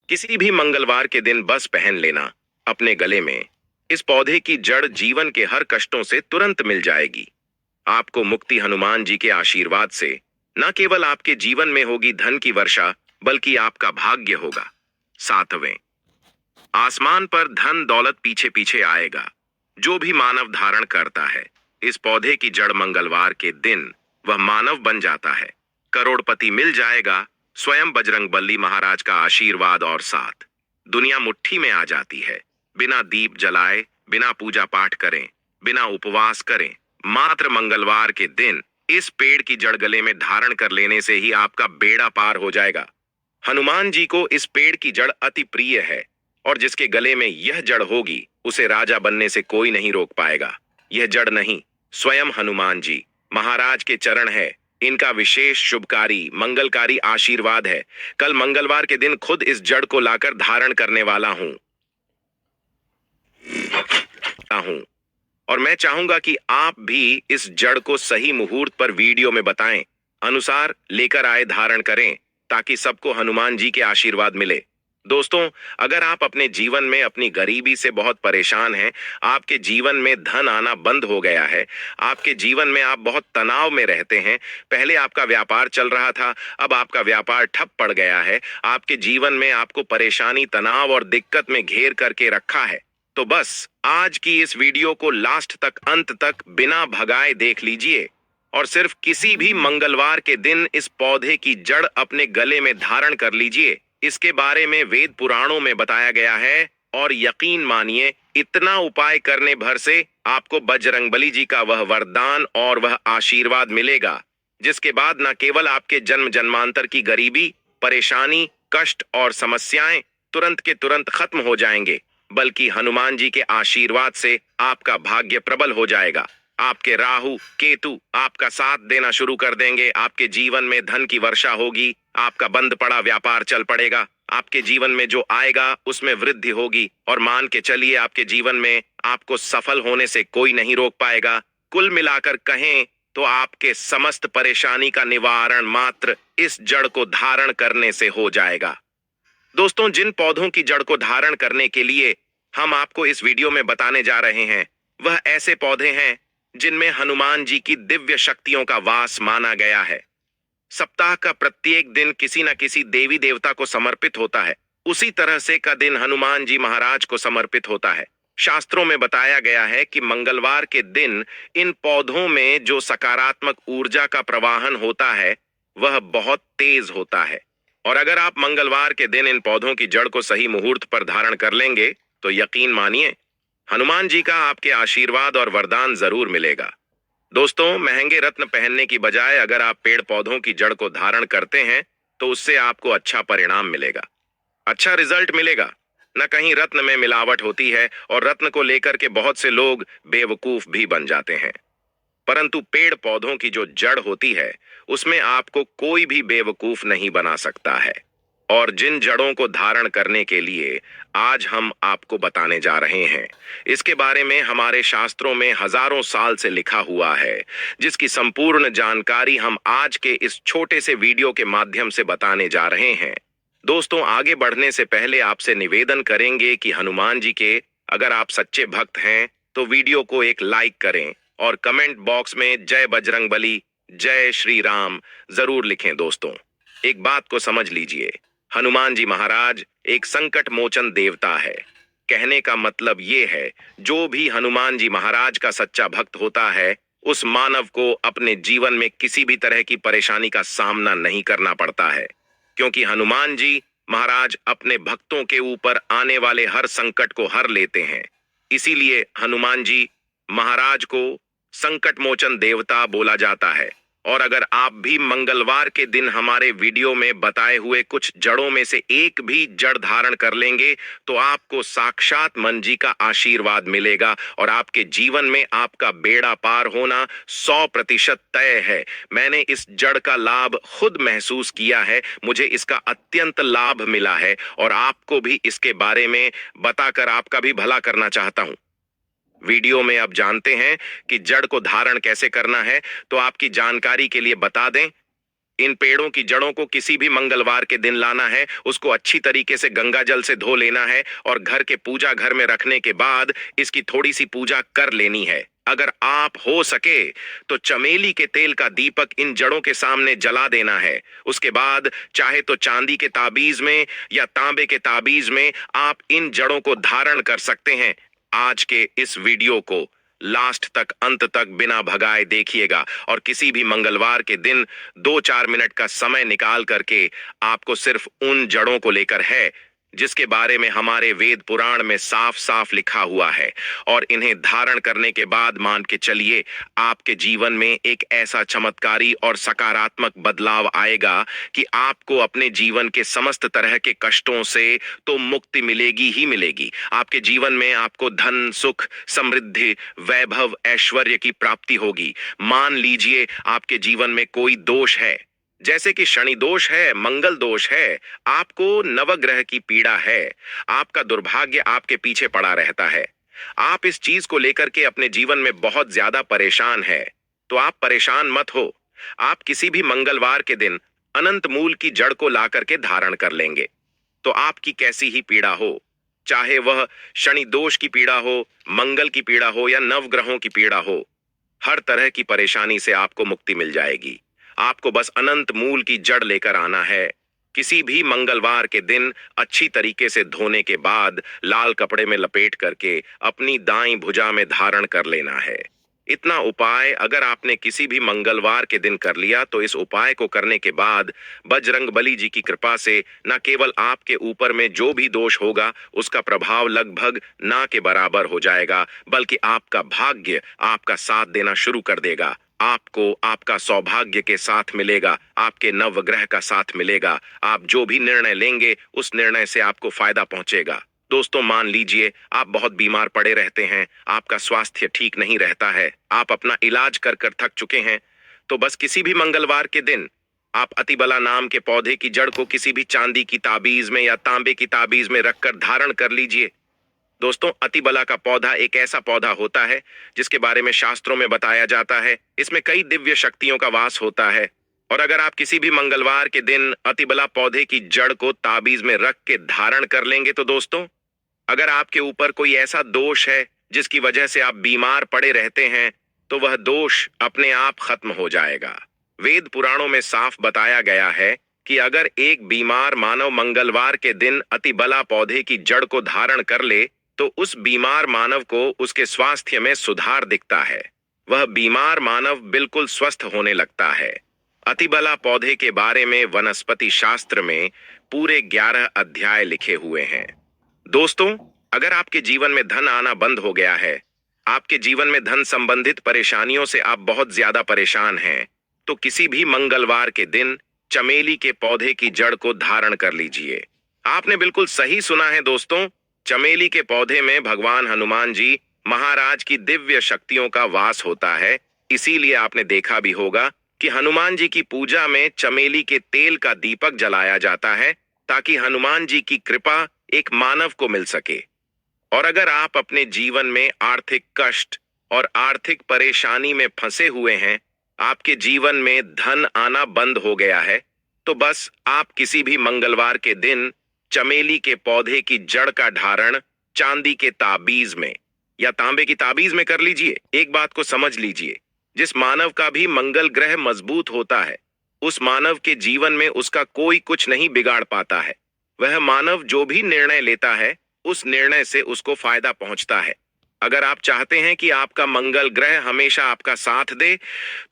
किसी भी मंगलवार के दिन बस पहन लेना अपने गले में। इस पौधे की जड़ जीवन के हर कष्टों से तुरंत मिल जाएगी। आपको मुक्ति हनुमान जी के आशीर्वाद से। न केवल आपके जीवन में होगी धन की वर्षा, बल्कि आपका भाग्य होगा। सातवें, आसमान पर धन दौलत पीछे पीछे आएगा। जो भी मानव धारण करता है इस पौधे की जड़ मंगलवार के दिन, वह मानव बन जाता है। करोड़पति मिल जाएगा। स्वयं बजरंगबली महाराज का आशीर्वाद और साथ दुनिया मुट्ठी में आ जाती है। बिना दीप जलाए, बिना पूजा पाठ करें, बिना उपवास करें, मात्र मंगलवार के दिन इस पेड़ की जड़ गले में धारण कर लेने से ही आपका बेड़ा पार हो जाएगा। हनुमान जी को इस पेड़ की जड़ अति प्रिय है और जिसके गले में यह जड़ होगी उसे राजा बनने से कोई नहीं रोक पाएगा। यह जड़ नहीं, स्वयं हनुमान जी महाराज के चरण है। इनका विशेष शुभकारी मंगलकारी आशीर्वाद है। कल मंगलवार के दिन खुद इस जड़ को लाकर धारण करने वाला हूं और मैं चाहूंगा कि आप भी इस जड़ को सही मुहूर्त पर वीडियो में बताएं अनुसार लेकर आए, धारण करें, ताकि सबको हनुमान जी के आशीर्वाद मिले। दोस्तों, अगर आप अपने जीवन में अपनी गरीबी से बहुत परेशान हैं, आपके जीवन में धन आना बंद हो गया है, आपके जीवन में आप बहुत तनाव में रहते हैं, पहले आपका व्यापार चल रहा था, अब आपका व्यापार ठप पड़ गया है, आपके जीवन में आपको परेशानी, तनाव और दिक्कत में घेर करके रखा है, तो बस आज की इस वीडियो को लास्ट तक, अंत तक बिना भगाए देख लीजिए और सिर्फ किसी भी मंगलवार के दिन इस पौधे की जड़ अपने गले में धारण कर लीजिए। इसके बारे में वेद पुराणों में बताया गया है और यकीन मानिए, इतना उपाय करने भर से आपको बजरंगबली जी का वह वरदान और वह आशीर्वाद मिलेगा, जिसके बाद न केवल आपके जन्म जन्मांतर की गरीबी, परेशानी, कष्ट और समस्याएं तुरंत के तुरंत खत्म हो जाएंगे, बल्कि हनुमान जी के आशीर्वाद से आपका भाग्य प्रबल हो जाएगा। आपके राहु केतु आपका साथ देना शुरू कर देंगे। आपके जीवन में धन की वर्षा होगी। आपका बंद पड़ा व्यापार चल पड़ेगा। आपके जीवन में जो आएगा उसमें वृद्धि होगी और मान के चलिए, आपके जीवन में आपको सफल होने से कोई नहीं रोक पाएगा। कुल मिलाकर कहें तो आपके समस्त परेशानी का निवारण मात्र इस जड़ को धारण करने से हो जाएगा। दोस्तों, जिन पौधों की जड़ को धारण करने के लिए हम आपको इस वीडियो में बताने जा रहे हैं, वह ऐसे पौधे हैं जिनमें हनुमान जी की दिव्य शक्तियों का वास माना गया है। सप्ताह का प्रत्येक दिन किसी न किसी देवी देवता को समर्पित होता है। उसी तरह से का दिन हनुमान जी महाराज को समर्पित होता है। शास्त्रों में बताया गया है कि मंगलवार के दिन इन पौधों में जो सकारात्मक ऊर्जा का प्रवाहन होता है वह बहुत तेज होता है और अगर आप मंगलवार के दिन इन पौधों की जड़ को सही मुहूर्त पर धारण कर लेंगे तो यकीन मानिए, हनुमान जी का आपके आशीर्वाद और वरदान जरूर मिलेगा। दोस्तों, महंगे रत्न पहनने की बजाय अगर आप पेड़ पौधों की जड़ को धारण करते हैं तो उससे आपको अच्छा परिणाम मिलेगा, अच्छा रिजल्ट मिलेगा। न कहीं रत्न में मिलावट होती है और रत्न को लेकर के बहुत से लोग बेवकूफ भी बन जाते हैं, परंतु पेड़ पौधों की जो जड़ होती है उसमें आपको कोई भी बेवकूफ नहीं बना सकता है। और जिन जड़ों को धारण करने के लिए आज हम आपको बताने जा रहे हैं, इसके बारे में हमारे शास्त्रों में हजारों साल से लिखा हुआ है, जिसकी संपूर्ण जानकारी हम आज के इस छोटे से वीडियो के माध्यम से बताने जा रहे हैं। दोस्तों, आगे बढ़ने से पहले आपसे निवेदन करेंगे कि हनुमान जी के अगर आप सच्चे भक्त हैं तो वीडियो को एक लाइक करें और कमेंट बॉक्स में जय बजरंगबली, जय श्री राम जरूर लिखें। दोस्तों, एक बात को समझ लीजिए, हनुमान जी महाराज एक संकट मोचन देवता है। कहने का मतलब ये है, जो भी हनुमान जी महाराज का सच्चा भक्त होता है उस मानव को अपने जीवन में किसी भी तरह की परेशानी का सामना नहीं करना पड़ता है, क्योंकि हनुमान जी महाराज अपने भक्तों के ऊपर आने वाले हर संकट को हर लेते हैं। इसीलिए हनुमान जी महाराज को संकट मोचन देवता बोला जाता है। और अगर आप भी मंगलवार के दिन हमारे वीडियो में बताए हुए कुछ जड़ों में से एक भी जड़ धारण कर लेंगे तो आपको साक्षात मन जी का आशीर्वाद मिलेगा और आपके जीवन में आपका बेड़ा पार होना 100% तय है। मैंने इस जड़ का लाभ खुद महसूस किया है, मुझे इसका अत्यंत लाभ मिला है और आपको भी इसके बारे में बताकर आपका भी भला करना चाहता हूं। वीडियो में अब जानते हैं कि जड़ को धारण कैसे करना है, तो आपकी जानकारी के लिए बता दें इन पेड़ों की जड़ों को किसी भी मंगलवार के दिन लाना है, उसको अच्छी तरीके से गंगा जल से धो लेना है और घर के पूजा घर में रखने के बाद इसकी थोड़ी सी पूजा कर लेनी है। अगर आप हो सके तो चमेली के तेल का दीपक इन जड़ों के सामने जला देना है। उसके बाद चाहे तो चांदी के ताबीज में या तांबे के ताबीज में आप इन जड़ों को धारण कर सकते हैं। आज के इस वीडियो को लास्ट तक, अंत तक बिना भगाए देखिएगा और किसी भी मंगलवार के दिन 2-4 मिनट का समय निकाल करके आपको सिर्फ उन जड़ों को लेकर है जिसके बारे में हमारे वेद पुराण में साफ साफ लिखा हुआ है, और इन्हें धारण करने के बाद मान के चलिए आपके जीवन में एक ऐसा चमत्कारी और सकारात्मक बदलाव आएगा कि आपको अपने जीवन के समस्त तरह के कष्टों से तो मुक्ति मिलेगी ही मिलेगी। आपके जीवन में आपको धन, सुख, समृद्धि, वैभव, ऐश्वर्य की प्राप्ति होगी। मान लीजिए आपके जीवन में कोई दोष है, जैसे कि शनि दोष है, मंगल दोष है, आपको नवग्रह की पीड़ा है, आपका दुर्भाग्य आपके पीछे पड़ा रहता है, आप इस चीज को लेकर के अपने जीवन में बहुत ज्यादा परेशान है, तो आप परेशान मत हो। आप किसी भी मंगलवार के दिन अनंत मूल की जड़ को ला करके धारण कर लेंगे तो आपकी कैसी ही पीड़ा हो, चाहे वह शनि दोष की पीड़ा हो, मंगल की पीड़ा हो या नवग्रहों की पीड़ा हो, हर तरह की परेशानी से आपको मुक्ति मिल जाएगी। आपको बस अनंत मूल की जड़ लेकर आना है। किसी भी मंगलवार के दिन अच्छी तरीके से धोने के बाद लाल कपड़े में लपेट करके अपनी दाईं भुजा में धारण कर लेना है। इतना उपाय अगर आपने किसी भी मंगलवार के दिन कर लिया तो इस उपाय को करने के बाद बजरंगबली जी की कृपा से न केवल आपके ऊपर में जो भी दोष होगा उसका प्रभाव लगभग ना के बराबर हो जाएगा, बल्कि आपका भाग्य आपका साथ देना शुरू कर देगा। आपको आपका सौभाग्य के साथ मिलेगा, आपके नवग्रह का साथ मिलेगा। आप जो भी निर्णय लेंगे उस निर्णय से आपको फायदा पहुंचेगा। दोस्तों, मान लीजिए आप बहुत बीमार पड़े रहते हैं, आपका स्वास्थ्य ठीक नहीं रहता है, आप अपना इलाज कर कर थक चुके हैं, तो बस किसी भी मंगलवार के दिन आप अतिबला नाम के पौधे की जड़ को किसी भी चांदी की ताबीज में या तांबे की ताबीज में रखकर धारण कर लीजिए। दोस्तों, अतिबला का पौधा एक ऐसा पौधा होता है जिसके बारे में शास्त्रों में बताया जाता है, इसमें कई दिव्य शक्तियों का वास होता है। और अगर आप किसी भी मंगलवार के दिन अतिबला पौधे की जड़ को ताबीज में रख के धारण कर लेंगे तो दोस्तों, अगर आपके ऊपर कोई ऐसा दोष है जिसकी वजह से आप बीमार पड़े रहते हैं तो वह दोष अपने आप खत्म हो जाएगा। वेद पुराणों में साफ बताया गया है कि अगर एक बीमार मानव मंगलवार के दिन अतिबला पौधे की जड़ को धारण कर ले तो उस बीमार मानव को उसके स्वास्थ्य में सुधार दिखता है, वह बीमार मानव बिल्कुल स्वस्थ होने लगता है। अतिबला पौधे के बारे में वनस्पति शास्त्र में पूरे 11 अध्याय लिखे हुए हैं। दोस्तों, अगर आपके जीवन में धन आना बंद हो गया है, आपके जीवन में धन संबंधित परेशानियों से आप बहुत ज्यादा परेशान हैं, तो किसी भी मंगलवार के दिन चमेली के पौधे की जड़ को धारण कर लीजिए। आपने बिल्कुल सही सुना है दोस्तों, चमेली के पौधे में भगवान हनुमान जी महाराज की दिव्य शक्तियों का वास होता है। इसीलिए आपने देखा भी होगा कि हनुमान जी की पूजा में चमेली के तेल का दीपक जलाया जाता है ताकि हनुमान जी की कृपा एक मानव को मिल सके। और अगर आप अपने जीवन में आर्थिक कष्ट और आर्थिक परेशानी में फंसे हुए हैं, आपके जीवन में धन आना बंद हो गया है, तो बस आप किसी भी मंगलवार के दिन चमेली के पौधे की जड़ का धारण चांदी के ताबीज में या तांबे की ताबीज में कर लीजिए। एक बात को समझ लीजिए, जिस मानव का भी मंगल ग्रह मजबूत होता है उस मानव के जीवन में उसका कोई कुछ नहीं बिगाड़ पाता है। वह मानव जो भी निर्णय लेता है उस निर्णय से उसको फायदा पहुंचता है। अगर आप चाहते हैं कि आपका मंगल ग्रह हमेशा आपका साथ दे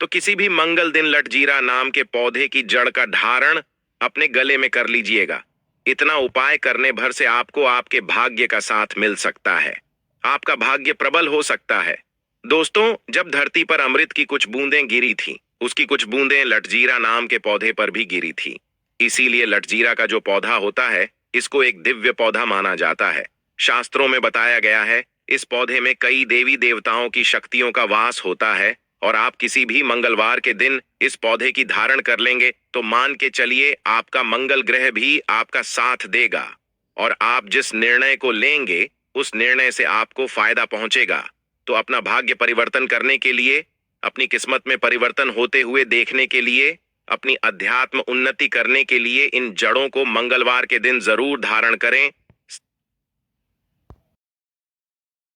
तो किसी भी मंगल दिन लटजीरा नाम के पौधे की जड़ का धारण अपने गले में कर लीजिएगा। इतना उपाय करने भर से आपको आपके भाग्य का साथ मिल सकता है, आपका भाग्य प्रबल हो सकता है। दोस्तों, जब धरती पर अमृत की कुछ बूंदें गिरी थी, उसकी कुछ बूंदें लटजीरा नाम के पौधे पर भी गिरी थी। इसीलिए लटजीरा का जो पौधा होता है इसको एक दिव्य पौधा माना जाता है। शास्त्रों में बताया गया है इस पौधे में कई देवी देवताओं की शक्तियों का वास होता है, और आप किसी भी मंगलवार के दिन इस पौधे की धारण कर लेंगे तो मान के चलिए आपका मंगल ग्रह भी आपका साथ देगा, और आप जिस निर्णय को लेंगे उस निर्णय से आपको फायदा पहुंचेगा। तो अपना भाग्य परिवर्तन करने के लिए, अपनी किस्मत में परिवर्तन होते हुए देखने के लिए अपनी अध्यात्म उन्नति करने के लिए इन जड़ों को मंगलवार के दिन जरूर धारण करें